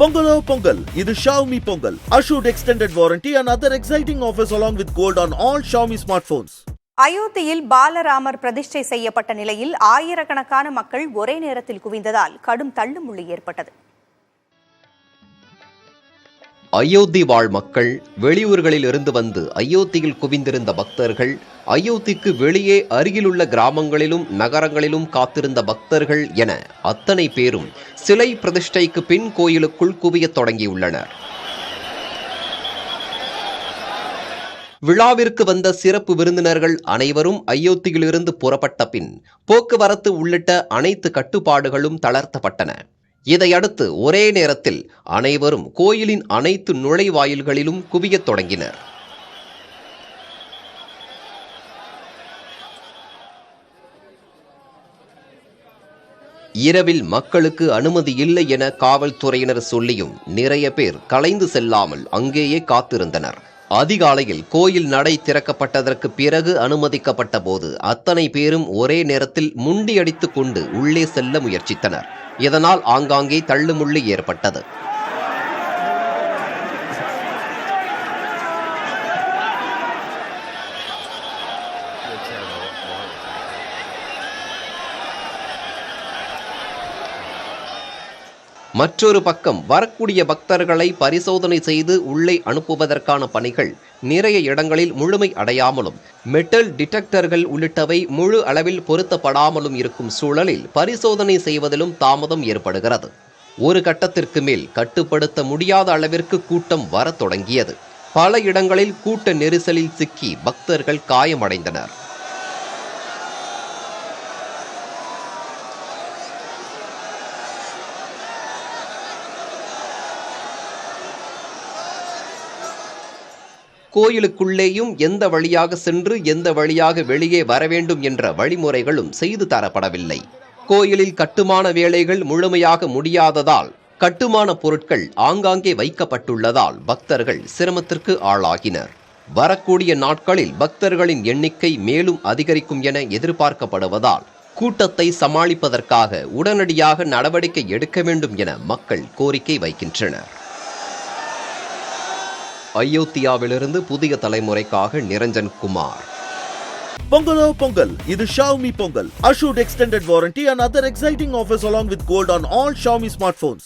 Pongalo Pongal, இது Xiaomi Pongal. Assured extended warranty and other exciting offers along with gold on all Xiaomi smartphones. அயோத்தியில் பாலராமர் பிரதிஷ்டை செய்யப்பட்ட நிலையில் ஆயிரக்கணக்கான மக்கள் ஒரே நேரத்தில் குவிந்ததால் கடும் தள்ளுமுள்ளு ஏற்பட்டது. அயோத்தி வாழ் மக்கள், வெளியூர்களில் இருந்து வந்து அயோத்தியில் குவிந்திருந்த பக்தர்கள், அயோத்திக்கு வெளியே அருகிலுள்ள கிராமங்களிலும் நகரங்களிலும் காத்திருந்த பக்தர்கள் என அத்தனை பேரும் சிலை பிரதிஷ்டைக்கு பின் கோயிலுக்குள் குவியத் தொடங்கியுள்ளனர். விழாவிற்கு வந்த சிறப்பு விருந்தினர்கள் அனைவரும் அயோத்தியிலிருந்து புறப்பட்ட பின் போக்குவரத்து உள்ளிட்ட அனைத்து கட்டுப்பாடுகளும் தளர்த்தப்பட்டன. இதையடுத்து ஒரே நேரத்தில் அனைவரும் கோயிலின் அனைத்து நுழைவாயில்களிலும் குவியத் தொடங்கினர். இரவில் மக்களுக்கு அனுமதி இல்லை என காவல்துறையினர் சொல்லியும் நிறைய பேர் கலைந்து செல்லாமல் அங்கேயே காத்திருந்தனர். அதிகாலையில் கோயில் நடை திறக்கப்பட்டதற்கு பிறகு அனுமதிக்கப்பட்ட போது அத்தனை பேரும் ஒரே நேரத்தில் முண்டியடித்துக் கொண்டு உள்ளே செல்ல முயற்சித்தனர். இதனால் ஆங்காங்கே தள்ளுமுள்ளு ஏற்பட்டது. மற்றொரு பக்கம் வரக்கூடிய பக்தர்களை பரிசோதனை செய்து உள்ளே அனுப்புவதற்கான பணிகள் நிறைய இடங்களில் முழுமை அடையாமலும் மெட்டல் டிடெக்டர்கள் உள்ளிட்டவை முழு அளவில் பொருத்தப்படாமலும் இருக்கும் சூழலில் பரிசோதனை செய்வதிலும் தாமதம் ஏற்படுகிறது. ஒரு கட்டத்திற்கு மேல் கட்டுப்படுத்த முடியாத அளவிற்கு கூட்டம் வரத் தொடங்கியது. பல இடங்களில் கூட்ட நெரிசலில் சிக்கி பக்தர்கள் காயமடைந்தனர். கோயிலுக்குள்ளேயும் எந்த வழியாக சென்று எந்த வழியாக வெளியே வர வேண்டும் என்ற வழிமுறைகளும் செய்து தரப்படவில்லை. கோயிலில் கட்டுமான வேலைகள் முழுமையாக முடியாததால் கட்டுமான பொருட்கள் ஆங்காங்கே வைக்கப்பட்டுள்ளதால் பக்தர்கள் சிரமத்திற்கு ஆளாகினர். வரக்கூடிய நாட்களில் பக்தர்களின் எண்ணிக்கை மேலும் அதிகரிக்கும் என எதிர்பார்க்கப்படுவதால் கூட்டத்தை சமாளிப்பதற்காக உடனடியாக நடவடிக்கை எடுக்க வேண்டும் என மக்கள் கோரிக்கை வைக்கின்றனர். அயோத்தியாவிலிருந்து புதிய தலைமுறைக்காக நிரஞ்சன் குமார். Pongalo Pongal, இது Xiaomi Pongal. Assured extended warranty and other exciting offers along with gold on all Xiaomi smartphones.